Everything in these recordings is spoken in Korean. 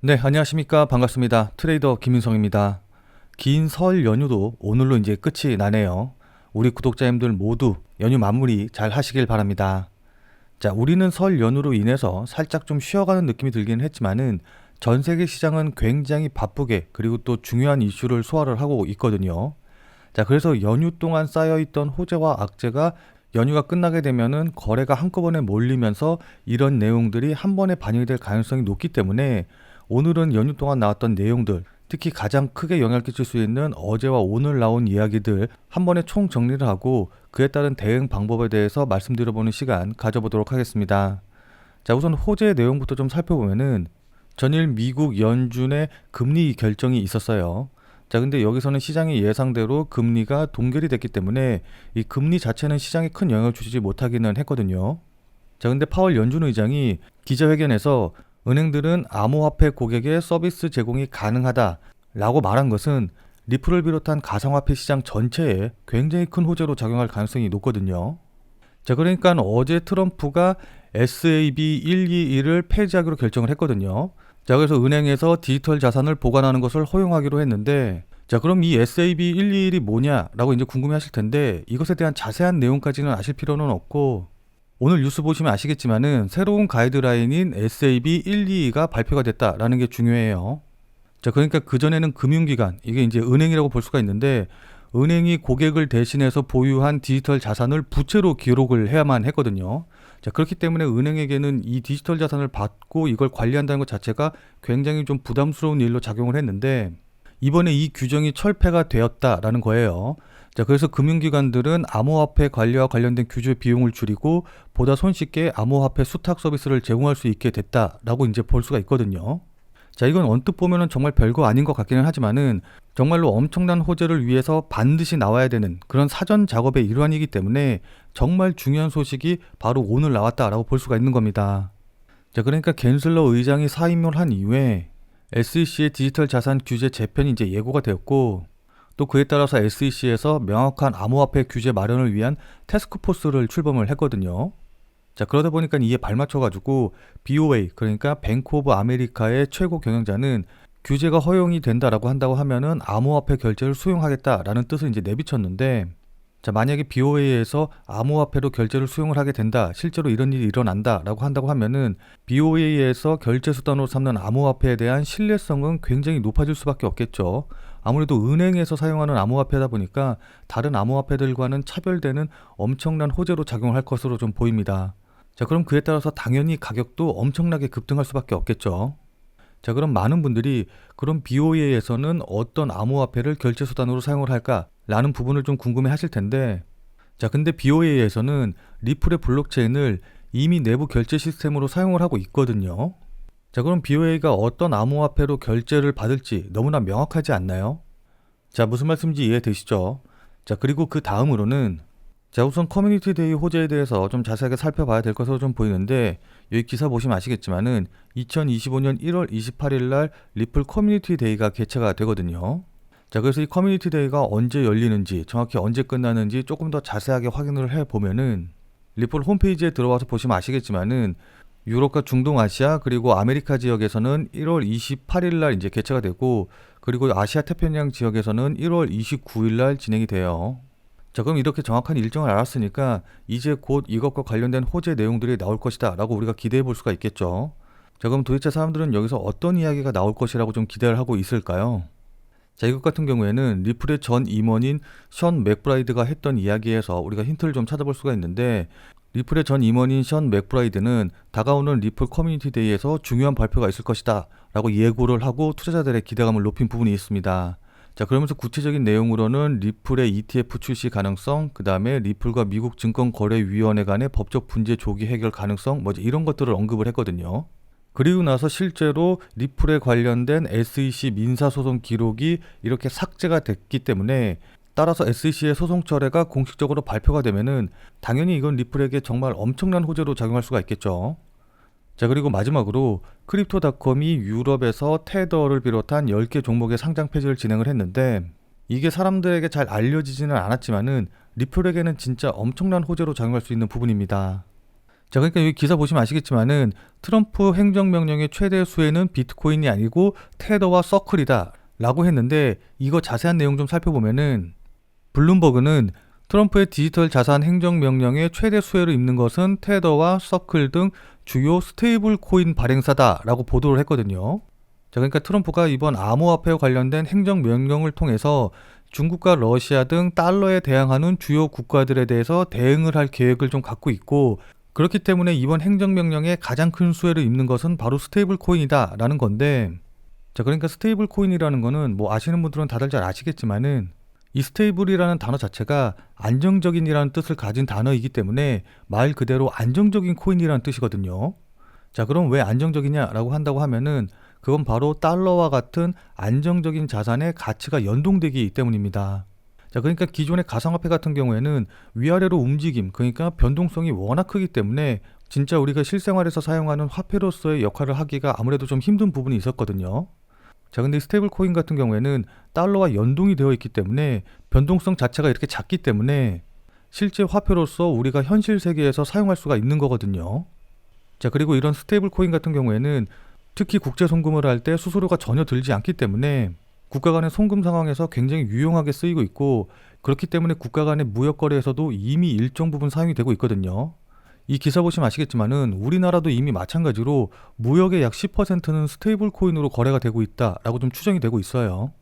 네, 안녕하십니까. 반갑습니다. 트레이더 김윤성입니다. 긴 설 연휴도 오늘로 이제 끝이 나네요. 우리 구독자님들 모두 연휴 마무리 잘 하시길 바랍니다. 자, 우리는 설 연휴로 인해서 살짝 좀 쉬어가는 느낌이 들기는 했지만은 전 세계 시장은 굉장히 바쁘게 그리고 또 중요한 이슈를 소화를 하고 있거든요. 자, 그래서 연휴 동안 쌓여있던 호재와 악재가 연휴가 끝나게 되면은 거래가 한꺼번에 몰리면서 이런 내용들이 한 번에 반영이 될 가능성이 높기 때문에 오늘은 연휴 동안 나왔던 내용들, 특히 가장 크게 영향을 끼칠 수 있는 어제와 오늘 나온 이야기들 한 번에 총 정리를 하고 그에 따른 대응 방법에 대해서 말씀드려보는 시간 가져보도록 하겠습니다. 자, 우선 호재 내용부터 좀 살펴보면은 전일 미국 연준의 금리 결정이 있었어요. 자, 근데 여기서는 시장이 예상대로 금리가 동결이 됐기 때문에 이 금리 자체는 시장에 큰 영향을 주지 못하기는 했거든요. 자, 근데 파월 연준 의장이 기자회견에서 은행들은 암호화폐 고객의 서비스 제공이 가능하다라고 말한 것은 리플을 비롯한 가상화폐 시장 전체에 굉장히 큰 호재로 작용할 가능성이 높거든요. 자, 그러니까 어제 트럼프가 SAB 121을 폐지하기로 결정을 했거든요. 자, 그래서 은행에서 디지털 자산을 보관하는 것을 허용하기로 했는데, 자, 그럼 이 SAB 121이 뭐냐라고 이제 궁금해 하실 텐데, 이것에 대한 자세한 내용까지는 아실 필요는 없고, 오늘 뉴스 보시면 아시겠지만은 새로운 가이드라인인 SAB 122가 발표가 됐다라는 게 중요해요. 자, 그러니까 그전에는 금융기관, 이게 이제 은행이라고 볼 수가 있는데, 은행이 고객을 대신해서 보유한 디지털 자산을 부채로 기록을 해야만 했거든요. 자, 그렇기 때문에 은행에게는 이 디지털 자산을 받고 이걸 관리한다는 것 자체가 굉장히 좀 부담스러운 일로 작용을 했는데, 이번에 이 규정이 철폐가 되었다라는 거예요. 자, 그래서 금융기관들은 암호화폐 관리와 관련된 규제 비용을 줄이고 보다 손쉽게 암호화폐 수탁 서비스를 제공할 수 있게 됐다라고 이제 볼 수가 있거든요. 자, 이건 언뜻 보면은 정말 별거 아닌 것 같기는 하지만은 정말로 엄청난 호재를 위해서 반드시 나와야 되는 그런 사전 작업의 일환이기 때문에 정말 중요한 소식이 바로 오늘 나왔다라고 볼 수가 있는 겁니다. 자, 그러니까 갠슬러 의장이 사임을 한 이후에 SEC의 디지털 자산 규제 재편이 이제 예고가 되었고, 또 그에 따라서 SEC에서 명확한 암호화폐 규제 마련을 위한 태스크포스를 출범을 했거든요. 자, 그러다 보니까 이에 발맞춰가지고 BOA, 그러니까 뱅크 오브 아메리카의 최고 경영자는 규제가 허용이 된다라고 한다고 하면은 암호화폐 결제를 수용하겠다라는 뜻을 이제 내비쳤는데, 자, 만약에 BOA에서 암호화폐로 결제를 수용을 하게 된다, 실제로 이런 일이 일어난다라고 한다고 하면은 BOA에서 결제 수단으로 삼는 암호화폐에 대한 신뢰성은 굉장히 높아질 수밖에 없겠죠. 아무래도 은행에서 사용하는 암호화폐다 보니까 다른 암호화폐들과는 차별되는 엄청난 호재로 작용할 것으로 좀 보입니다. 자, 그럼 그에 따라서 당연히 가격도 엄청나게 급등할 수밖에 없겠죠. 자, 그럼 많은 분들이 그럼 BOA에서는 어떤 암호화폐를 결제 수단으로 사용을 할까? 라는 부분을 좀 궁금해 하실 텐데, 자, 근데 BOA에서는 리플의 블록체인을 이미 내부 결제 시스템으로 사용을 하고 있거든요. 자, 그럼 BOA가 어떤 암호화폐로 결제를 받을지 너무나 명확하지 않나요? 자, 무슨 말씀인지 이해되시죠? 자, 그리고 그 다음으로는, 자, 우선 커뮤니티 데이 호재에 대해서 좀 자세하게 살펴봐야 될 것으로 좀 보이는데, 여기 기사 보시면 아시겠지만은 2025년 1월 28일 날 리플 커뮤니티 데이가 개최가 되거든요. 자, 그래서 이 커뮤니티 데이가 언제 열리는지, 정확히 언제 끝나는지 조금 더 자세하게 확인을 해보면은 리플 홈페이지에 들어와서 보시면 아시겠지만은 유럽과 중동아시아 그리고 아메리카 지역에서는 1월 28일 날 이제 개최가 되고, 그리고 아시아 태평양 지역에서는 1월 29일 날 진행이 돼요. 자, 그럼 이렇게 정확한 일정을 알았으니까 이제 곧 이것과 관련된 호재 내용들이 나올 것이다 라고 우리가 기대해 볼 수가 있겠죠. 자, 그럼 도대체 사람들은 여기서 어떤 이야기가 나올 것이라고 좀 기대를 하고 있을까요? 자, 이것 같은 경우에는 리플의 전 임원인 션 맥브라이드가 했던 이야기에서 우리가 힌트를 좀 찾아볼 수가 있는데, 리플의 전 임원인 션 맥브라이드는 다가오는 리플 커뮤니티 데이에서 중요한 발표가 있을 것이다 라고 예고를 하고 투자자들의 기대감을 높인 부분이 있습니다. 자, 그러면서 구체적인 내용으로는 리플의 ETF 출시 가능성, 그 다음에 리플과 미국 증권거래위원회 간의 법적 분쟁 조기 해결 가능성, 뭐 이런 것들을 언급을 했거든요. 그리고 나서 실제로 리플에 관련된 SEC 민사소송 기록이 이렇게 삭제가 됐기 때문에, 따라서 SEC의 소송 철회가 공식적으로 발표가 되면은 당연히 이건 리플에게 정말 엄청난 호재로 작용할 수가 있겠죠. 자, 그리고 마지막으로 크립토닷컴이 유럽에서 테더를 비롯한 10개 종목의 상장 폐지를 진행을 했는데, 이게 사람들에게 잘 알려지지는 않았지만은 리플에게는 진짜 엄청난 호재로 작용할 수 있는 부분입니다. 자, 그러니까 여기 기사 보시면 아시겠지만은 트럼프 행정명령의 최대 수혜는 비트코인이 아니고 테더와 서클이다 라고 했는데, 이거 자세한 내용 좀 살펴보면은 블룸버그는 트럼프의 디지털 자산 행정명령의 최대 수혜를 입는 것은 테더와 서클 등 주요 스테이블 코인 발행사다 라고 보도를 했거든요. 자, 그러니까 트럼프가 이번 암호화폐와 관련된 행정명령을 통해서 중국과 러시아 등 달러에 대항하는 주요 국가들에 대해서 대응을 할 계획을 좀 갖고 있고, 그렇기 때문에 이번 행정명령에 가장 큰 수혜를 입는 것은 바로 스테이블 코인이다 라는 건데, 자, 그러니까 스테이블 코인이라는 거는 뭐 아시는 분들은 다들 잘 아시겠지만은 이 스테이블이라는 단어 자체가 안정적인이라는 뜻을 가진 단어이기 때문에 말 그대로 안정적인 코인이라는 뜻이거든요. 자, 그럼 왜 안정적이냐라고 한다고 하면은 그건 바로 달러와 같은 안정적인 자산의 가치가 연동되기 때문입니다. 자, 그러니까 기존의 가상화폐 같은 경우에는 위아래로 움직임, 그러니까 변동성이 워낙 크기 때문에 진짜 우리가 실생활에서 사용하는 화폐로서의 역할을 하기가 아무래도 좀 힘든 부분이 있었거든요. 자, 근데 스테이블 코인 같은 경우에는 달러와 연동이 되어 있기 때문에 변동성 자체가 이렇게 작기 때문에 실제 화폐로서 우리가 현실 세계에서 사용할 수가 있는 거거든요. 자, 그리고 이런 스테이블 코인 같은 경우에는 특히 국제 송금을 할 때 수수료가 전혀 들지 않기 때문에 국가 간의 송금 상황에서 굉장히 유용하게 쓰이고 있고, 그렇기 때문에 국가 간의 무역 거래에서도 이미 일정 부분 사용이 되고 있거든요. 이 기사 보시면 아시겠지만은 우리나라도 이미 마찬가지로 무역의 약 10%는 스테이블 코인으로 거래가 되고 있다라고 좀 추정이 되고 있어요.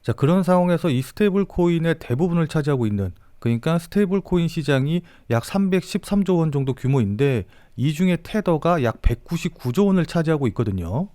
자, 그런 상황에서 이 스테이블 코인의 대부분을 차지하고 있는, 그러니까 스테이블 코인 시장이 약 313조 원 정도 규모인데 이 중에 테더가 약 199조 원을 차지하고 있거든요.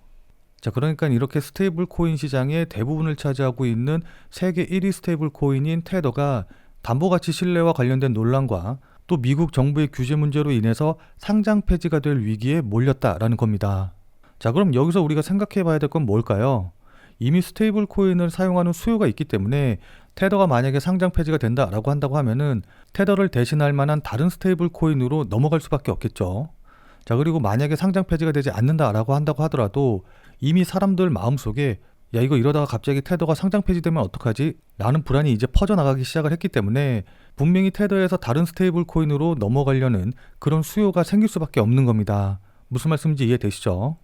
자, 그러니까 이렇게 스테이블 코인 시장의 대부분을 차지하고 있는 세계 1위 스테이블 코인인 테더가 담보가치 신뢰와 관련된 논란과 또 미국 정부의 규제 문제로 인해서 상장 폐지가 될 위기에 몰렸다라는 겁니다. 자, 그럼 여기서 우리가 생각해 봐야 될 건 뭘까요? 이미 스테이블 코인을 사용하는 수요가 있기 때문에 테더가 만약에 상장 폐지가 된다라고 한다고 하면은 테더를 대신할 만한 다른 스테이블 코인으로 넘어갈 수밖에 없겠죠. 자, 그리고 만약에 상장 폐지가 되지 않는다라고 한다고 하더라도 이미 사람들 마음속에 야, 이거 이러다가 갑자기 테더가 상장 폐지되면 어떡하지? 라는 불안이 이제 퍼져나가기 시작을 했기 때문에 분명히 테더에서 다른 스테이블 코인으로 넘어가려는 그런 수요가 생길 수밖에 없는 겁니다. 무슨 말씀인지 이해되시죠?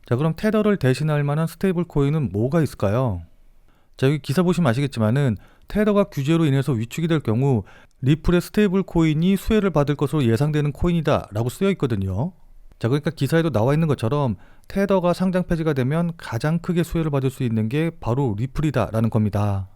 자, 그럼 테더를 대신할 만한 스테이블 코인은 뭐가 있을까요? 자, 여기 기사 보시면 아시겠지만은 테더가 규제로 인해서 위축이 될 경우 리플의 스테이블 코인이 수혜를 받을 것으로 예상되는 코인이다 라고 쓰여 있거든요. 자, 그러니까 기사에도 나와 있는 것처럼 테더가 상장 폐지가 되면 가장 크게 수혜를 받을 수 있는 게 바로 리플이다 라는 겁니다.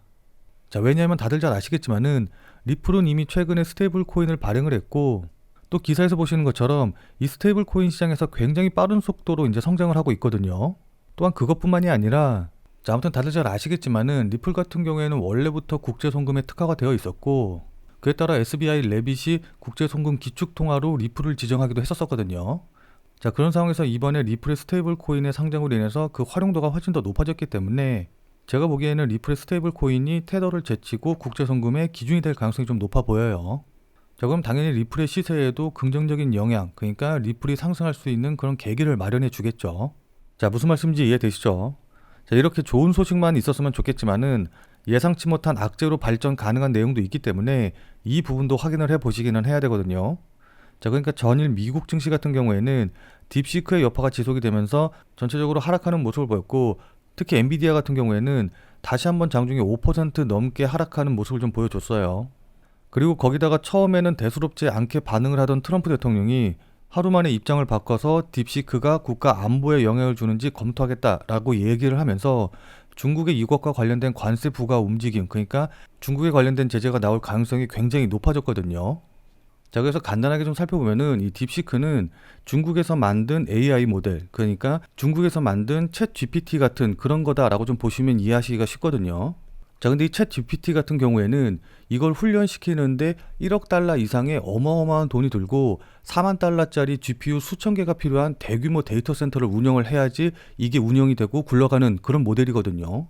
자, 왜냐하면 다들 잘 아시겠지만은 리플은 이미 최근에 스테이블 코인을 발행을 했고, 또 기사에서 보시는 것처럼 이 스테이블 코인 시장에서 굉장히 빠른 속도로 이제 성장을 하고 있거든요. 또한 그것뿐만이 아니라, 자, 아무튼 다들 잘 아시겠지만은 리플 같은 경우에는 원래부터 국제 송금에 특화가 되어 있었고, 그에 따라 SBI 레빗이 국제 송금 기축 통화로 리플을 지정하기도 했었거든요. 자, 그런 상황에서 이번에 리플의 스테이블 코인의 상장으로 인해서 그 활용도가 훨씬 더 높아졌기 때문에 제가 보기에는 리플의 스테이블 코인이 테더를 제치고 국제 송금의 기준이 될 가능성이 좀 높아 보여요. 자, 그럼 당연히 리플의 시세에도 긍정적인 영향, 그러니까 리플이 상승할 수 있는 그런 계기를 마련해 주겠죠. 자, 무슨 말씀인지 이해되시죠? 자, 이렇게 좋은 소식만 있었으면 좋겠지만은 예상치 못한 악재로 발전 가능한 내용도 있기 때문에 이 부분도 확인을 해 보시기는 해야 되거든요. 자, 그러니까 전일 미국 증시 같은 경우에는 딥시크의 여파가 지속이 되면서 전체적으로 하락하는 모습을 보였고, 특히 엔비디아 같은 경우에는 다시 한번 장중에 5% 넘게 하락하는 모습을 좀 보여줬어요. 그리고 거기다가 처음에는 대수롭지 않게 반응을 하던 트럼프 대통령이 하루 만에 입장을 바꿔서 딥시크가 국가 안보에 영향을 주는지 검토하겠다라고 얘기를 하면서 중국의 이것과 관련된 관세 부과 움직임, 그러니까 중국에 관련된 제재가 나올 가능성이 굉장히 높아졌거든요. 자, 그래서 간단하게 좀 살펴보면은 이 딥시크는 중국에서 만든 AI 모델, 그러니까 중국에서 만든 챗 GPT 같은 그런 거다라고 좀 보시면 이해하시기가 쉽거든요. 자, 근데 이 챗 GPT 같은 경우에는 이걸 훈련시키는데 1억 달러 이상의 어마어마한 돈이 들고 4만 달러짜리 GPU 수천 개가 필요한 대규모 데이터 센터를 운영을 해야지 이게 운영이 되고 굴러가는 그런 모델이거든요.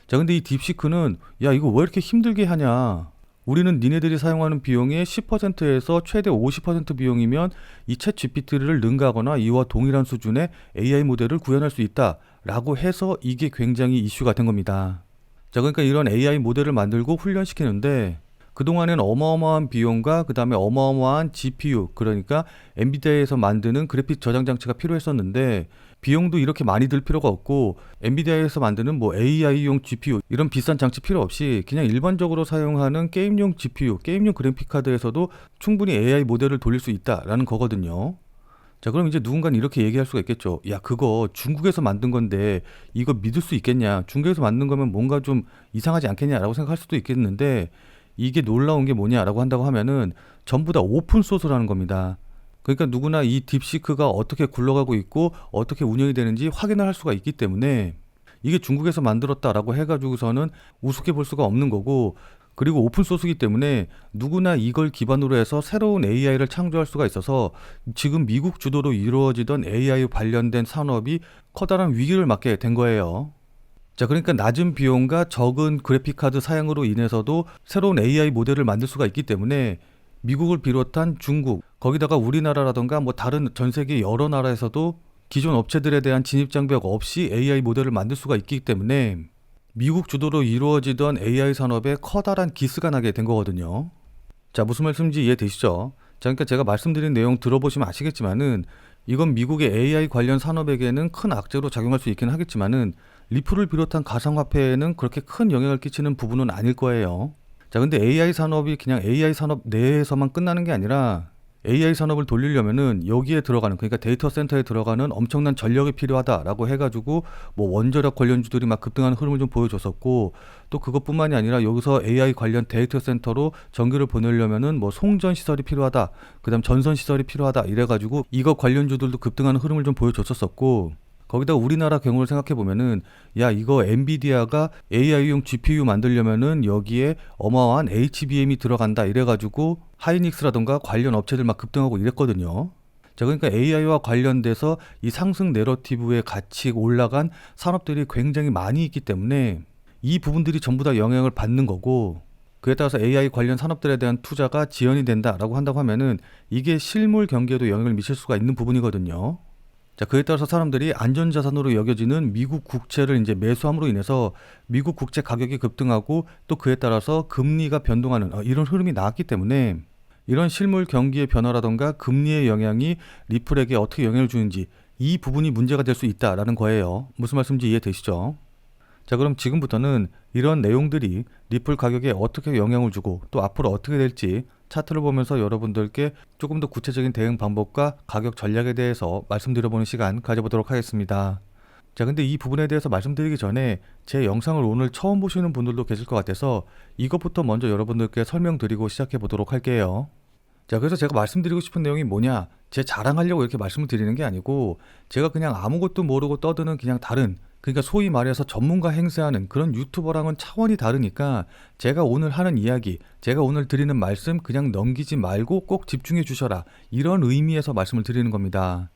자, 근데 이 딥시크는 야, 이거 왜 이렇게 힘들게 하냐? 우리는 니네들이 사용하는 비용의 10%에서 최대 50% 비용이면 이 챗 GPT를 능가하거나 이와 동일한 수준의 AI 모델을 구현할 수 있다라고 해서 이게 굉장히 이슈가 된 겁니다. 자, 그러니까 이런 AI 모델을 만들고 훈련시키는데 그동안엔 어마어마한 비용과 그 다음에 어마어마한 GPU, 그러니까 엔비디아에서 만드는 그래픽 저장 장치가 필요했었는데 비용도 이렇게 많이 들 필요가 없고 엔비디아에서 만드는 뭐 AI용 GPU 이런 비싼 장치 필요 없이 그냥 일반적으로 사용하는 게임용 GPU, 게임용 그래픽 카드에서도 충분히 AI 모델을 돌릴 수 있다라는 거거든요. 자, 그럼 이제 누군가는 이렇게 얘기할 수가 있겠죠. 야, 그거 중국에서 만든 건데 이거 믿을 수 있겠냐? 중국에서 만든 거면 뭔가 좀 이상하지 않겠냐라고 생각할 수도 있겠는데 이게 놀라운 게 뭐냐라고 한다고 하면은 전부 다 오픈 소스라는 겁니다. 그러니까 누구나 이 딥시크가 어떻게 굴러가고 있고 어떻게 운영이 되는지 확인을 할 수가 있기 때문에 이게 중국에서 만들었다라고 해가지고서는 우습게 볼 수가 없는 거고, 그리고 오픈 소스이기 때문에 누구나 이걸 기반으로 해서 새로운 AI를 창조할 수가 있어서 지금 미국 주도로 이루어지던 AI 관련된 산업이 커다란 위기를 맞게 된 거예요. 자, 그러니까 낮은 비용과 적은 그래픽카드 사양으로 인해서도 새로운 AI 모델을 만들 수가 있기 때문에 미국을 비롯한 중국, 거기다가 우리나라라던가 뭐 다른 전 세계 여러 나라에서도 기존 업체들에 대한 진입 장벽 없이 AI 모델을 만들 수가 있기 때문에 미국 주도로 이루어지던 AI 산업에 커다란 기스가 나게 된 거거든요. 자, 무슨 말씀인지 이해되시죠? 자, 그러니까 제가 말씀드린 내용 들어보시면 아시겠지만은 이건 미국의 AI 관련 산업에게는 큰 악재로 작용할 수 있긴 하겠지만은 리플을 비롯한 가상화폐에는 그렇게 큰 영향을 끼치는 부분은 아닐 거예요. 자, 근데 AI 산업이 그냥 AI 산업 내에서만 끝나는 게 아니라 AI 산업을 돌리려면은 여기에 들어가는, 그러니까 데이터 센터에 들어가는 엄청난 전력이 필요하다라고 해가지고 뭐 원자력 관련주들이 막 급등하는 흐름을 좀 보여줬었고, 또 그것뿐만이 아니라 여기서 AI 관련 데이터 센터로 전기를 보내려면은 뭐 송전 시설이 필요하다, 그다음 전선 시설이 필요하다 이래가지고 이거 관련주들도 급등하는 흐름을 좀 보여줬었었고, 거기다 우리나라 경우를 생각해 보면은 야, 이거 엔비디아가 AI용 GPU 만들려면은 여기에 어마어마한 HBM이 들어간다 이래가지고 하이닉스라던가 관련 업체들 막 급등하고 이랬거든요. 자, 그러니까 AI와 관련돼서 이 상승 내러티브에 같이 올라간 산업들이 굉장히 많이 있기 때문에 이 부분들이 전부 다 영향을 받는 거고, 그에 따라서 AI 관련 산업들에 대한 투자가 지연이 된다라고 한다고 하면은 이게 실물 경기에도 영향을 미칠 수가 있는 부분이거든요. 자, 그에 따라서 사람들이 안전자산으로 여겨지는 미국 국채를 이제 매수함으로 인해서 미국 국채 가격이 급등하고 또 그에 따라서 금리가 변동하는 이런 흐름이 나왔기 때문에 이런 실물 경기의 변화라던가 금리의 영향이 리플에게 어떻게 영향을 주는지 이 부분이 문제가 될 수 있다라는 거예요. 무슨 말씀인지 이해되시죠? 자, 그럼 지금부터는 이런 내용들이 리플 가격에 어떻게 영향을 주고 또 앞으로 어떻게 될지 차트를 보면서 여러분들께 조금 더 구체적인 대응 방법과 가격 전략에 대해서 말씀드려보는 시간 가져보도록 하겠습니다. 자, 근데 이 부분에 대해서 말씀드리기 전에 제 영상을 오늘 처음 보시는 분들도 계실 것 같아서 이것부터 먼저 여러분들께 설명드리고 시작해 보도록 할게요. 자, 그래서 제가 말씀드리고 싶은 내용이 뭐냐, 제 자랑하려고 이렇게 말씀을 드리는 게 아니고 제가 그냥 아무것도 모르고 떠드는 그냥 다른, 그러니까 소위 말해서 전문가 행세하는 그런 유튜버랑은 차원이 다르니까 제가 오늘 하는 이야기, 제가 오늘 드리는 말씀 그냥 넘기지 말고 꼭 집중해 주셔라, 이런 의미에서 말씀을 드리는 겁니다.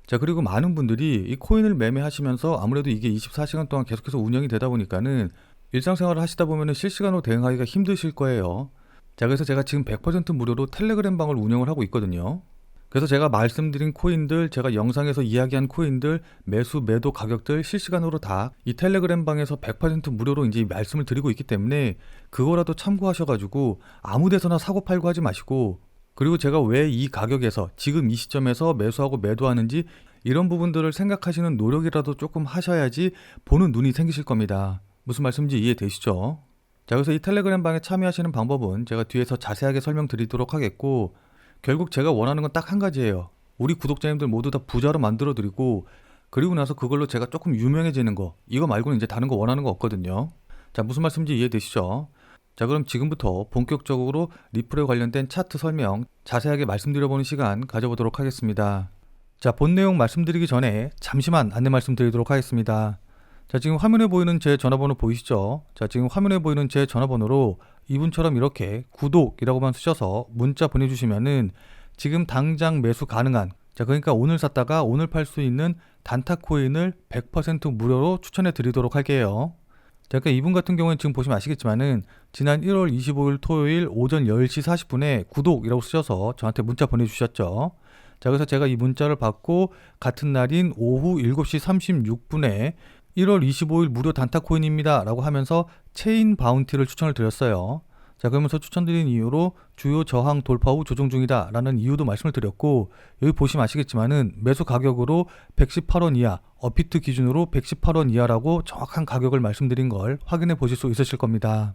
자, 그리고 많은 분들이 이 코인을 매매하시면서 아무래도 이게 24시간 동안 계속해서 운영이 되다 보니까는 일상생활을 하시다 보면은 실시간으로 대응하기가 힘드실 거예요. 자, 그래서 제가 지금 100% 무료로 텔레그램 방을 운영을 하고 있거든요. 그래서 제가 말씀드린 코인들, 제가 영상에서 이야기한 코인들, 매수, 매도 가격들 실시간으로 다 이 텔레그램 방에서 100% 무료로 이제 말씀을 드리고 있기 때문에 그거라도 참고하셔가지고 아무 데서나 사고 팔고 하지 마시고, 그리고 제가 왜 이 가격에서 지금 이 시점에서 매수하고 매도하는지 이런 부분들을 생각하시는 노력이라도 조금 하셔야지 보는 눈이 생기실 겁니다. 무슨 말씀인지 이해되시죠? 자, 그래서 이 텔레그램 방에 참여하시는 방법은 제가 뒤에서 자세하게 설명드리도록 하겠고, 결국 제가 원하는 건 딱 한 가지예요. 우리 구독자님들 모두 다 부자로 만들어 드리고, 그리고 나서 그걸로 제가 조금 유명해지는 거, 이거 말고는 이제 다른 거 원하는 거 없거든요. 자, 무슨 말씀인지 이해되시죠? 자, 그럼 지금부터 본격적으로 리플에 관련된 차트 설명 자세하게 말씀드려보는 시간 가져보도록 하겠습니다. 자, 본 내용 말씀드리기 전에 잠시만 안내 말씀드리도록 하겠습니다. 자, 지금 화면에 보이는 제 전화번호 보이시죠? 자, 지금 화면에 보이는 제 전화번호로 이분처럼 이렇게 구독이라고만 쓰셔서 문자 보내주시면은 지금 당장 매수 가능한, 자, 그러니까 오늘 샀다가 오늘 팔 수 있는 단타 코인을 100% 무료로 추천해 드리도록 할게요. 자, 그러니까 이분 같은 경우는 지금 보시면 아시겠지만은 지난 1월 25일 토요일 오전 10시 40분에 구독이라고 쓰셔서 저한테 문자 보내주셨죠. 자, 그래서 제가 이 문자를 받고 같은 날인 오후 7시 36분에 1월 25일 무료 단타 코인입니다 라고 하면서 체인 바운티를 추천을 드렸어요. 자, 그러면서 추천드린 이유로 주요 저항 돌파 후 조정 중이다 라는 이유도 말씀을 드렸고, 여기 보시면 아시겠지만은 매수 가격으로 118원 이하, 업비트 기준으로 118원 이하라고 정확한 가격을 말씀드린 걸 확인해 보실 수 있으실 겁니다.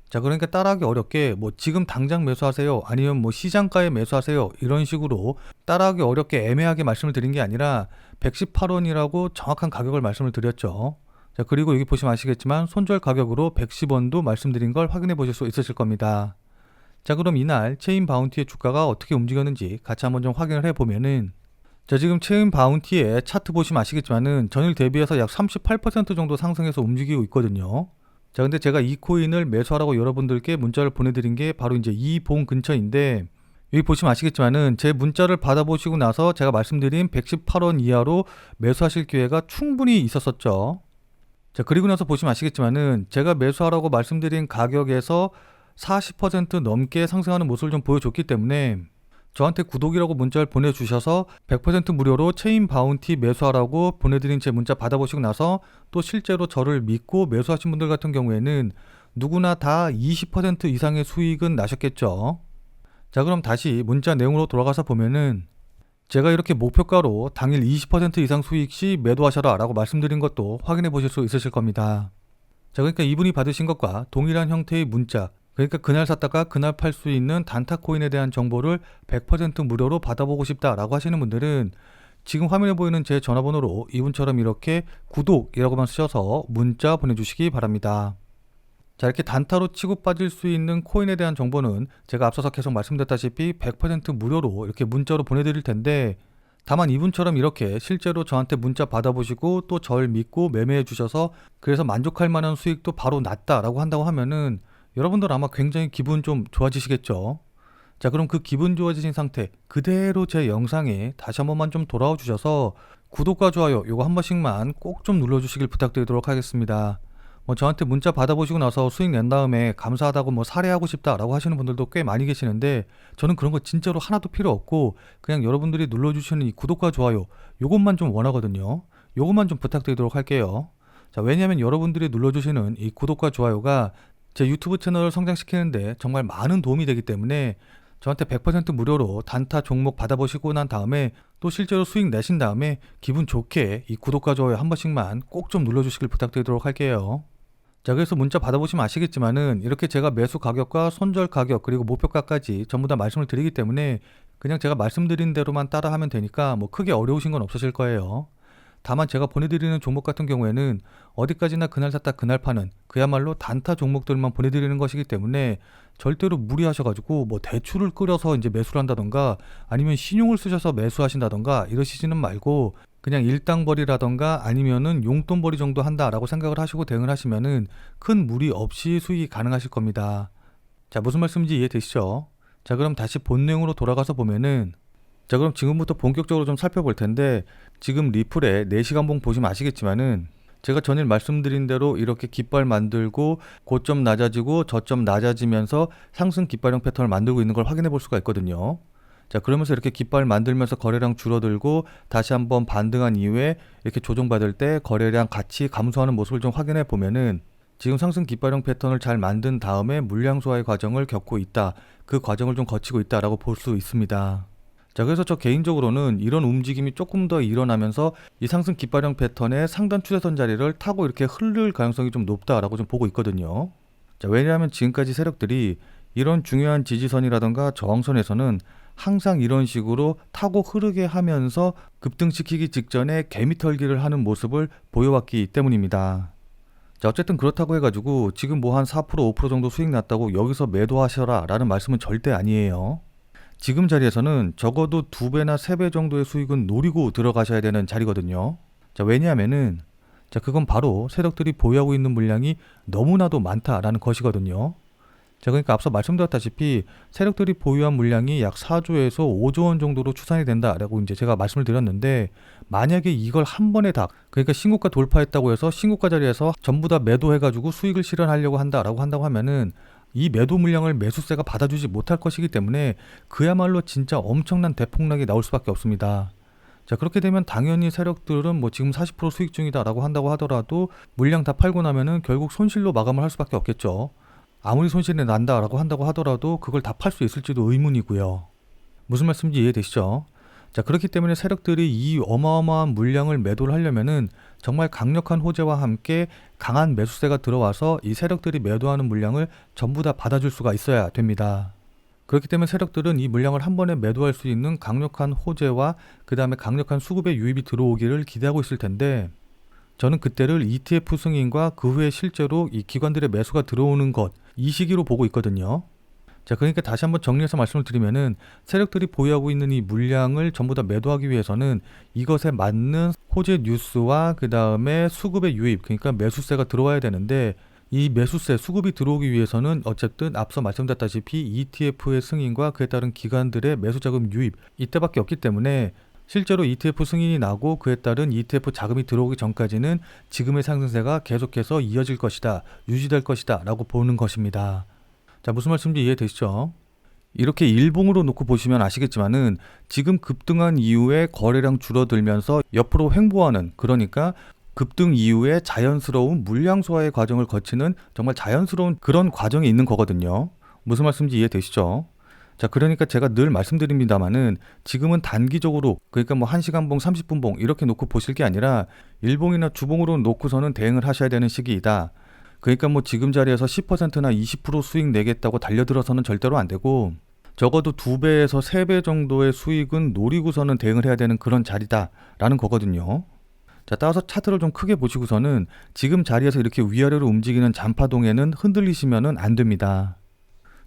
자, 그러니까 따라하기 어렵게 뭐 지금 당장 매수하세요, 아니면 뭐 시장가에 매수하세요, 이런 식으로 따라하기 어렵게 애매하게 말씀을 드린 게 아니라 118원이라고 정확한 가격을 말씀을 드렸죠. 자, 그리고 여기 보시면 아시겠지만 손절 가격으로 110원도 말씀드린 걸 확인해 보실 수 있으실 겁니다. 자, 그럼 이날 체인 바운티의 주가가 어떻게 움직였는지 같이 한번 좀 확인을 해보면은, 자, 지금 체인 바운티의 차트 보시면 아시겠지만은 전일 대비해서 약 38% 정도 상승해서 움직이고 있거든요. 자, 근데 제가 이 코인을 매수하라고 여러분들께 문자를 보내드린 게 바로 이제 이 봉 근처인데, 여기 보시면 아시겠지만은 제 문자를 받아보시고 나서 제가 말씀드린 118원 이하로 매수하실 기회가 충분히 있었었죠. 자, 그리고 나서 보시면 아시겠지만은 제가 매수하라고 말씀드린 가격에서 40% 넘게 상승하는 모습을 좀 보여줬기 때문에 저한테 구독이라고 문자를 보내주셔서 100% 무료로 체인 바운티 매수하라고 보내드린 제 문자 받아보시고 나서 또 실제로 저를 믿고 매수하신 분들 같은 경우에는 누구나 다 20% 이상의 수익은 나셨겠죠. 자, 그럼 다시 문자 내용으로 돌아가서 보면은 제가 이렇게 목표가로 당일 20% 이상 수익 시 매도하셔라 라고 말씀드린 것도 확인해 보실 수 있으실 겁니다. 자, 그러니까 이분이 받으신 것과 동일한 형태의 문자, 그러니까 그날 샀다가 그날 팔 수 있는 단타 코인에 대한 정보를 100% 무료로 받아보고 싶다라고 하시는 분들은 지금 화면에 보이는 제 전화번호로 이분처럼 이렇게 구독이라고만 쓰셔서 문자 보내주시기 바랍니다. 자, 이렇게 단타로 치고 빠질 수 있는 코인에 대한 정보는 제가 앞서서 계속 말씀드렸다시피 100% 무료로 이렇게 문자로 보내드릴 텐데, 다만 이분처럼 이렇게 실제로 저한테 문자 받아보시고 또 절 믿고 매매해 주셔서 그래서 만족할 만한 수익도 바로 났다라고 한다고 하면은 여러분들 아마 굉장히 기분 좀 좋아지시겠죠. 자, 그럼 그 기분 좋아지신 상태 그대로 제 영상에 다시 한 번만 좀 돌아와 주셔서 구독과 좋아요 요거 한 번씩만 꼭 좀 눌러주시길 부탁드리도록 하겠습니다. 뭐 저한테 문자 받아보시고 나서 수익 낸 다음에 감사하다고 뭐 사례하고 싶다라고 하시는 분들도 꽤 많이 계시는데, 저는 그런 거 진짜로 하나도 필요 없고 그냥 여러분들이 눌러주시는 이 구독과 좋아요 요것만 좀 원하거든요. 요것만 좀 부탁드리도록 할게요. 자, 왜냐하면 여러분들이 눌러주시는 이 구독과 좋아요가 제 유튜브 채널을 성장시키는데 정말 많은 도움이 되기 때문에 저한테 100% 무료로 단타 종목 받아보시고 난 다음에 또 실제로 수익 내신 다음에 기분 좋게 이 구독과 좋아요 한 번씩만 꼭 좀 눌러주시길 부탁드리도록 할게요. 자, 그래서 문자 받아보시면 아시겠지만은 이렇게 제가 매수 가격과 손절 가격 그리고 목표가까지 전부 다 말씀을 드리기 때문에 그냥 제가 말씀드린 대로만 따라 하면 되니까 뭐 크게 어려우신 건 없으실 거예요. 다만 제가 보내드리는 종목 같은 경우에는 어디까지나 그날 샀다 그날 파는 그야말로 단타 종목들만 보내드리는 것이기 때문에 절대로 무리하셔가지고 뭐 대출을 끌어서 이제 매수를 한다던가 아니면 신용을 쓰셔서 매수하신다던가 이러시지는 말고 그냥 일당벌이라던가 아니면은 용돈벌이 정도 한다라고 생각을 하시고 대응을 하시면은 큰 무리 없이 수익이 가능하실 겁니다. 자, 무슨 말씀인지 이해되시죠? 자, 그럼 다시 본 내용으로 돌아가서 보면은, 자, 그럼 지금부터 본격적으로 좀 살펴볼 텐데, 지금 리플의 4시간 봉 보시면 아시겠지만은 제가 전일 말씀드린 대로 이렇게 깃발 만들고 고점 낮아지고 저점 낮아지면서 상승 깃발형 패턴을 만들고 있는 걸 확인해 볼 수가 있거든요. 자, 그러면서 이렇게 깃발 만들면서 거래량 줄어들고 다시 한번 반등한 이후에 이렇게 조정받을 때 거래량 같이 감소하는 모습을 좀 확인해 보면은 지금 상승 깃발형 패턴을 잘 만든 다음에 물량 소화의 과정을 겪고 있다. 그 과정을 좀 거치고 있다라고 볼 수 있습니다. 자, 그래서 저 개인적으로는 이런 움직임이 조금 더 일어나면서 이 상승 깃발형 패턴의 상단 추세선 자리를 타고 이렇게 흐를 가능성이 좀 높다라고 좀 보고 있거든요. 자, 왜냐하면 지금까지 세력들이 이런 중요한 지지선이라던가 저항선에서는 항상 이런 식으로 타고 흐르게 하면서 급등시키기 직전에 개미털기를 하는 모습을 보여왔기 때문입니다. 자, 어쨌든 그렇다고 해가지고 지금 뭐 한 4% 5% 정도 수익 났다고 여기서 매도하셔라 라는 말씀은 절대 아니에요. 지금 자리에서는 적어도 2배나 3배 정도의 수익은 노리고 들어가셔야 되는 자리거든요. 자, 왜냐하면은 자, 그건 바로 세력들이 보유하고 있는 물량이 너무나도 많다라는 것이거든요. 자, 그러니까 앞서 말씀드렸다시피 세력들이 보유한 물량이 약 4조에서 5조 원 정도로 추산이 된다라고 이제 제가 말씀을 드렸는데, 만약에 이걸 한 번에 다, 그러니까 신고가 돌파했다고 해서 신고가 자리에서 전부 다 매도해가지고 수익을 실현하려고 한다라고 한다고 하면은 이 매도 물량을 매수세가 받아주지 못할 것이기 때문에 그야말로 진짜 엄청난 대폭락이 나올 수밖에 없습니다. 자, 그렇게 되면 당연히 세력들은 뭐 지금 40% 수익 중이다라고 한다고 하더라도 물량 다 팔고 나면은 결국 손실로 마감을 할 수밖에 없겠죠. 아무리 손실이 난다라고 한다고 하더라도 그걸 다 팔 수 있을지도 의문이고요. 무슨 말씀인지 이해되시죠? 자, 그렇기 때문에 세력들이 이 어마어마한 물량을 매도를 하려면은 정말 강력한 호재와 함께 강한 매수세가 들어와서 이 세력들이 매도하는 물량을 전부 다 받아줄 수가 있어야 됩니다. 그렇기 때문에 세력들은 이 물량을 한 번에 매도할 수 있는 강력한 호재와 그 다음에 강력한 수급의 유입이 들어오기를 기대하고 있을 텐데, 저는 그때를 ETF 승인과 그 후에 실제로 이 기관들의 매수가 들어오는 것, 이 시기로 보고 있거든요. 자, 그러니까 다시 한번 정리해서 말씀을 드리면은 세력들이 보유하고 있는 이 물량을 전부 다 매도하기 위해서는 이것에 맞는 호재 뉴스와 그 다음에 수급의 유입, 그러니까 매수세가 들어와야 되는데, 이 매수세, 수급이 들어오기 위해서는 어쨌든 앞서 말씀드렸다시피 ETF의 승인과 그에 따른 기관들의 매수자금 유입, 이때밖에 없기 때문에 실제로 ETF 승인이 나고 그에 따른 ETF 자금이 들어오기 전까지는 지금의 상승세가 계속해서 이어질 것이다, 유지될 것이다 라고 보는 것입니다. 자, 무슨 말씀인지 이해되시죠? 이렇게 일봉으로 놓고 보시면 아시겠지만은 지금 급등한 이후에 거래량 줄어들면서 옆으로 횡보하는, 그러니까 급등 이후에 자연스러운 물량 소화의 과정을 거치는 정말 자연스러운 그런 과정이 있는 거거든요. 무슨 말씀인지 이해되시죠? 자, 그러니까 제가 늘 말씀드립니다만은 지금은 단기적으로, 그러니까 뭐 1시간봉, 30분봉 이렇게 놓고 보실 게 아니라 일봉이나 주봉으로 놓고서는 대응을 하셔야 되는 시기이다. 그러니까 뭐 지금 자리에서 10%나 20% 수익 내겠다고 달려들어서는 절대로 안 되고, 적어도 2배에서 3배 정도의 수익은 노리고서는 대응을 해야 되는 그런 자리다라는 거거든요. 자, 따라서 차트를 좀 크게 보시고서는 지금 자리에서 이렇게 위아래로 움직이는 잔파동에는 흔들리시면은 안 됩니다.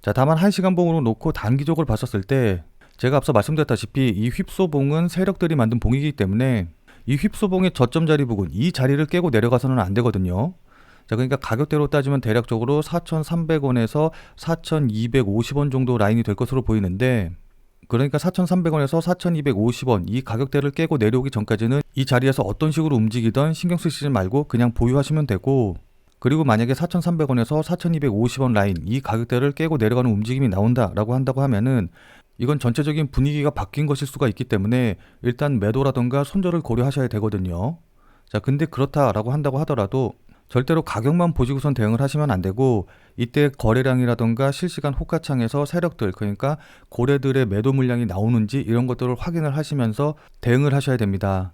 자, 다만 1시간봉으로 놓고 단기적으로 봤었을 때 제가 앞서 말씀드렸다시피 이 휩소봉은 세력들이 만든 봉이기 때문에 이 휩소봉의 저점 자리 부근, 이 자리를 깨고 내려가서는 안 되거든요. 자, 그러니까 가격대로 따지면 대략적으로 4,300원에서 4,250원 정도 라인이 될 것으로 보이는데, 그러니까 4,300원에서 4,250원 이 가격대를 깨고 내려오기 전까지는 이 자리에서 어떤 식으로 움직이던 신경 쓰시지 말고 그냥 보유하시면 되고, 그리고 만약에 4,300원에서 4,250원 라인 이 가격대를 깨고 내려가는 움직임이 나온다라고 한다고 하면은 이건 전체적인 분위기가 바뀐 것일 수가 있기 때문에 일단 매도라던가 손절을 고려하셔야 되거든요. 자, 근데 그렇다라고 한다고 하더라도 절대로 가격만 보시고선 대응을 하시면 안 되고, 이때 거래량이라던가 실시간 호가창에서 세력들, 그러니까 고래들의 매도 물량이 나오는지 이런 것들을 확인을 하시면서 대응을 하셔야 됩니다.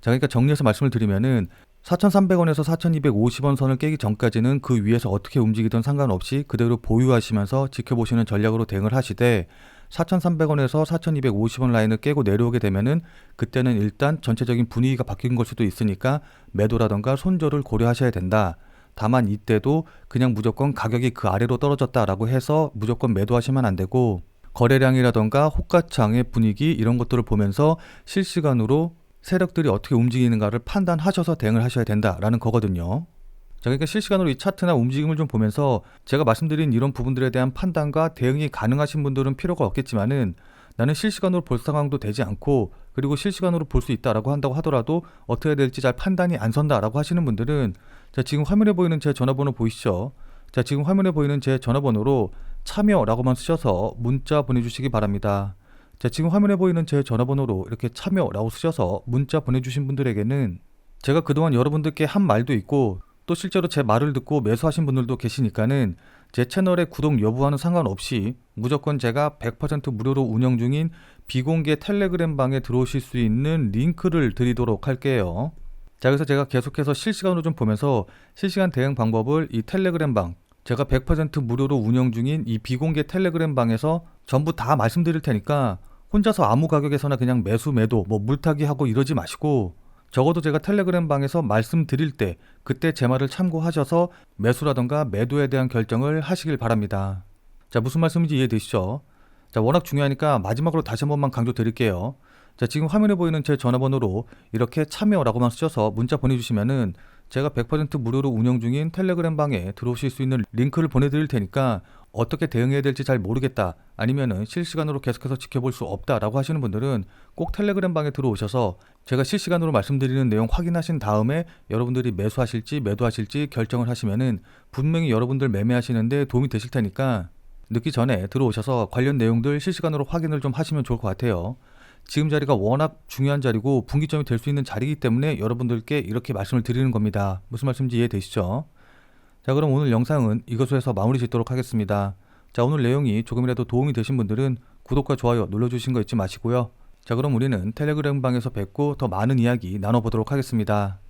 자, 그러니까 정리해서 말씀을 드리면은 4,300원에서 4,250원 선을 깨기 전까지는 그 위에서 어떻게 움직이든 상관없이 그대로 보유하시면서 지켜보시는 전략으로 대응을 하시되, 4,300원에서 4,250원 라인을 깨고 내려오게 되면은 그때는 일단 전체적인 분위기가 바뀐 걸 수도 있으니까 매도라던가 손절을 고려하셔야 된다. 다만 이때도 그냥 무조건 가격이 그 아래로 떨어졌다라고 해서 무조건 매도하시면 안 되고, 거래량이라던가 호가창의 분위기 이런 것들을 보면서 실시간으로 세력들이 어떻게 움직이는가를 판단하셔서 대응을 하셔야 된다라는 거거든요. 자, 그러니까 실시간으로 이 차트나 움직임을 좀 보면서 제가 말씀드린 이런 부분들에 대한 판단과 대응이 가능하신 분들은 필요가 없겠지만은, 나는 실시간으로 볼 상황도 되지 않고 그리고 실시간으로 볼 수 있다라고 한다고 하더라도 어떻게 해야 될지 잘 판단이 안 선다라고 하시는 분들은, 자, 지금 화면에 보이는 제 전화번호 보이시죠? 자, 지금 화면에 보이는 제 전화번호로 참여라고만 쓰셔서 문자 보내주시기 바랍니다. 자, 지금 화면에 보이는 제 전화번호로 이렇게 참여라고 쓰셔서 문자 보내주신 분들에게는 제가 그동안 여러분들께 한 말도 있고 또 실제로 제 말을 듣고 매수하신 분들도 계시니까는 제 채널의 구독 여부와는 상관없이 무조건 제가 100% 무료로 운영 중인 비공개 텔레그램 방에 들어오실 수 있는 링크를 드리도록 할게요. 자, 그래서 제가 계속해서 실시간으로 좀 보면서 실시간 대응 방법을 이 텔레그램 방, 제가 100% 무료로 운영 중인 이 비공개 텔레그램 방에서 전부 다 말씀드릴 테니까 혼자서 아무 가격에서나 그냥 매수 매도 뭐 물타기 하고 이러지 마시고, 적어도 제가 텔레그램 방에서 말씀드릴 때 그때 제 말을 참고하셔서 매수라던가 매도에 대한 결정을 하시길 바랍니다. 자, 무슨 말씀인지 이해되시죠? 자, 워낙 중요하니까 마지막으로 다시 한 번만 강조 드릴게요. 자, 지금 화면에 보이는 제 전화번호로 이렇게 참여라고만 쓰셔서 문자 보내주시면은 제가 100% 무료로 운영 중인 텔레그램 방에 들어오실 수 있는 링크를 보내드릴 테니까 어떻게 대응해야 될지 잘 모르겠다, 아니면은 실시간으로 계속해서 지켜볼 수 없다라고 하시는 분들은 꼭 텔레그램 방에 들어오셔서 제가 실시간으로 말씀드리는 내용 확인하신 다음에 여러분들이 매수하실지 매도하실지 결정을 하시면은 분명히 여러분들 매매하시는데 도움이 되실 테니까 늦기 전에 들어오셔서 관련 내용들 실시간으로 확인을 좀 하시면 좋을 것 같아요. 지금 자리가 워낙 중요한 자리고 분기점이 될 수 있는 자리이기 때문에 여러분들께 이렇게 말씀을 드리는 겁니다. 무슨 말씀인지 이해되시죠? 자, 그럼 오늘 영상은 이것으로 해서 마무리 짓도록 하겠습니다. 자, 오늘 내용이 조금이라도 도움이 되신 분들은 구독과 좋아요 눌러주신 거 잊지 마시고요. 자, 그럼 우리는 텔레그램 방에서 뵙고 더 많은 이야기 나눠보도록 하겠습니다.